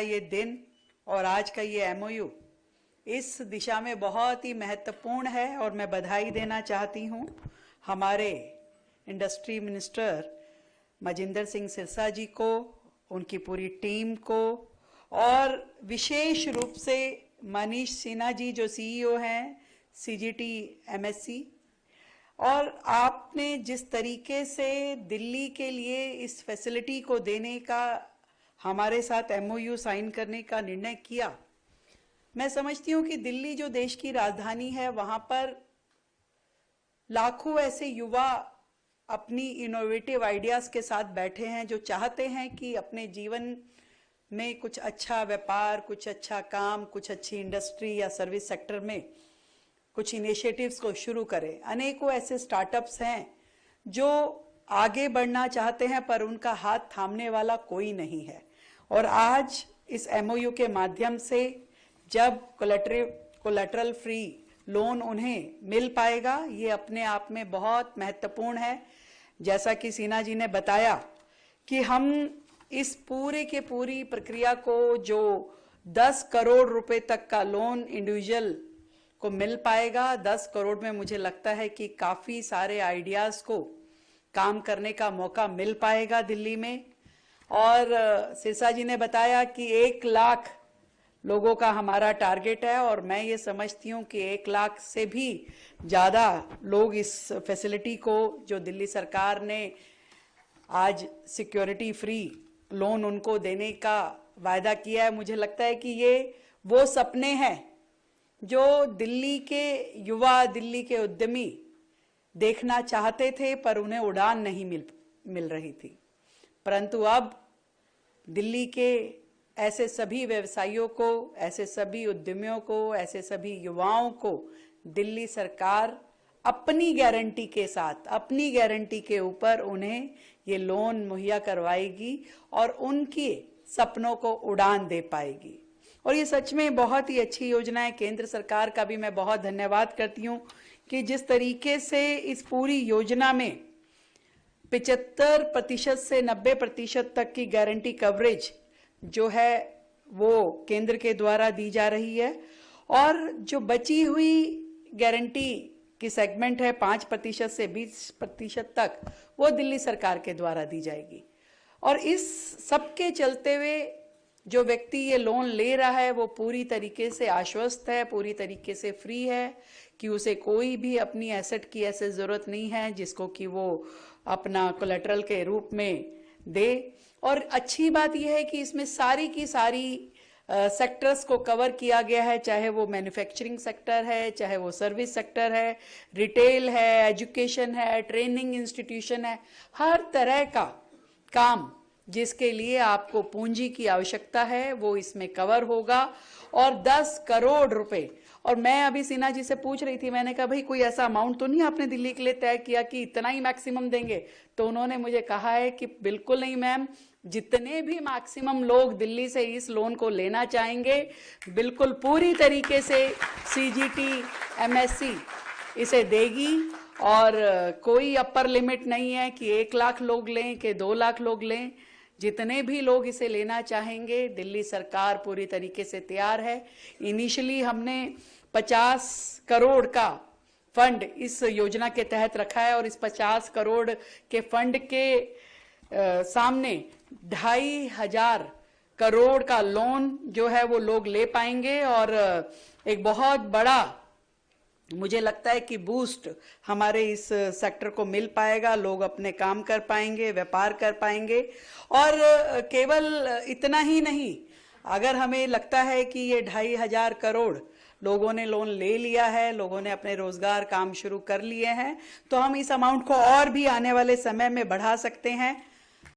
ये दिन और आज का ये एमओयू इस दिशा में बहुत ही महत्वपूर्ण है और मैं बधाई देना चाहती हूँ हमारे इंडस्ट्री मिनिस्टर मजिंदर सिंह सिरसा जी को, उनकी पूरी टीम को, और विशेष रूप से मनीष सिन्हा जी जो सीईओ हैं सीजीटी एमएससी, और आपने जिस तरीके से दिल्ली के लिए इस फैसिलिटी को देने का हमारे साथ एमओयू साइन करने का निर्णय किया। मैं समझती हूँ कि दिल्ली जो देश की राजधानी है, वहां पर लाखों ऐसे युवा अपनी इनोवेटिव आइडियाज के साथ बैठे हैं जो चाहते हैं कि अपने जीवन में कुछ अच्छा व्यापार, कुछ अच्छा काम, कुछ अच्छी इंडस्ट्री या सर्विस सेक्टर में कुछ इनिशिएटिव्स को शुरू करें। अनेकों ऐसे स्टार्टअप्स हैं जो आगे बढ़ना चाहते हैं पर उनका हाथ थामने वाला कोई नहीं है, और आज इस एमओयू के माध्यम से जब कोलैटरल फ्री लोन उन्हें मिल पाएगा, ये अपने आप में बहुत महत्वपूर्ण है। जैसा कि सिन्हा जी ने बताया कि हम इस पूरे के पूरी प्रक्रिया को, जो 10 करोड़ रुपए तक का लोन इंडिविजुअल को मिल पाएगा, 10 करोड़ में मुझे लगता है कि काफी सारे आइडियाज को काम करने का मौका मिल पाएगा दिल्ली में। और सिरसा जी ने बताया कि 1 लाख लोगों का हमारा टारगेट है, और मैं ये समझती हूँ कि 1 लाख से भी ज़्यादा लोग इस फैसिलिटी को, जो दिल्ली सरकार ने आज सिक्योरिटी फ्री लोन उनको देने का वायदा किया है, मुझे लगता है कि ये वो सपने हैं जो दिल्ली के युवा, दिल्ली के उद्यमी देखना चाहते थे पर उन्हें उड़ान नहीं मिल रही थी। परंतु अब दिल्ली के ऐसे सभी व्यवसायियों को, ऐसे सभी उद्यमियों को, ऐसे सभी युवाओं को दिल्ली सरकार अपनी गारंटी के साथ, अपनी गारंटी के ऊपर उन्हें ये लोन मुहैया करवाएगी और उनके सपनों को उड़ान दे पाएगी। और ये सच में बहुत ही अच्छी योजना है। केंद्र सरकार का भी मैं बहुत धन्यवाद करती हूँ कि जिस तरीके से इस पूरी योजना में 75% से 90% तक की गारंटी कवरेज जो है वो केंद्र के द्वारा दी जा रही है, और जो बची हुई गारंटी की सेगमेंट है 5% से 20% तक, वो दिल्ली सरकार के द्वारा दी जाएगी। और इस सब के चलते हुए जो व्यक्ति ये लोन ले रहा है वो पूरी तरीके से आश्वस्त है, पूरी तरीके से फ्री है कि उसे कोई भी अपनी एसेट की ऐसे जरूरत नहीं है जिसको कि वो अपना कोलेटरल के रूप में दे। और अच्छी बात यह है कि इसमें सारी की सारी सेक्टर्स को कवर किया गया है, चाहे वो मैन्युफैक्चरिंग सेक्टर है, चाहे वो सर्विस सेक्टर है, रिटेल है, एजुकेशन है, ट्रेनिंग इंस्टीट्यूशन है, हर तरह का काम जिसके लिए आपको पूंजी की आवश्यकता है वो इसमें कवर होगा। और 10 करोड़ रुपए, और मैं अभी सिन्हा जी से पूछ रही थी, मैंने कहा भाई कोई ऐसा अमाउंट तो नहीं आपने दिल्ली के लिए तय किया कि इतना ही मैक्सिमम देंगे? तो उन्होंने मुझे कहा है कि बिल्कुल नहीं मैम, जितने भी मैक्सिमम लोग दिल्ली से इस लोन को लेना चाहेंगे, बिल्कुल पूरी तरीके से सीजीटी एमएससी इसे देगी, और कोई अपर लिमिट नहीं है कि 1 लाख लोग लें कि 2 लाख लोग लें। जितने भी लोग इसे लेना चाहेंगे, दिल्ली सरकार पूरी तरीके से तैयार है। इनिशियली हमने 50 करोड़ का फंड इस योजना के तहत रखा है, और इस 50 करोड़ के फंड के सामने 2,500 करोड़ का लोन जो है वो लोग ले पाएंगे, और एक बहुत बड़ा मुझे लगता है कि बूस्ट हमारे इस सेक्टर को मिल पाएगा। लोग अपने काम कर पाएंगे, व्यापार कर पाएंगे। और केवल इतना ही नहीं, अगर हमें लगता है कि ये 2,500 करोड़ लोगों ने लोन ले लिया है, लोगों ने अपने रोजगार काम शुरू कर लिए हैं, तो हम इस अमाउंट को और भी आने वाले समय में बढ़ा सकते हैं।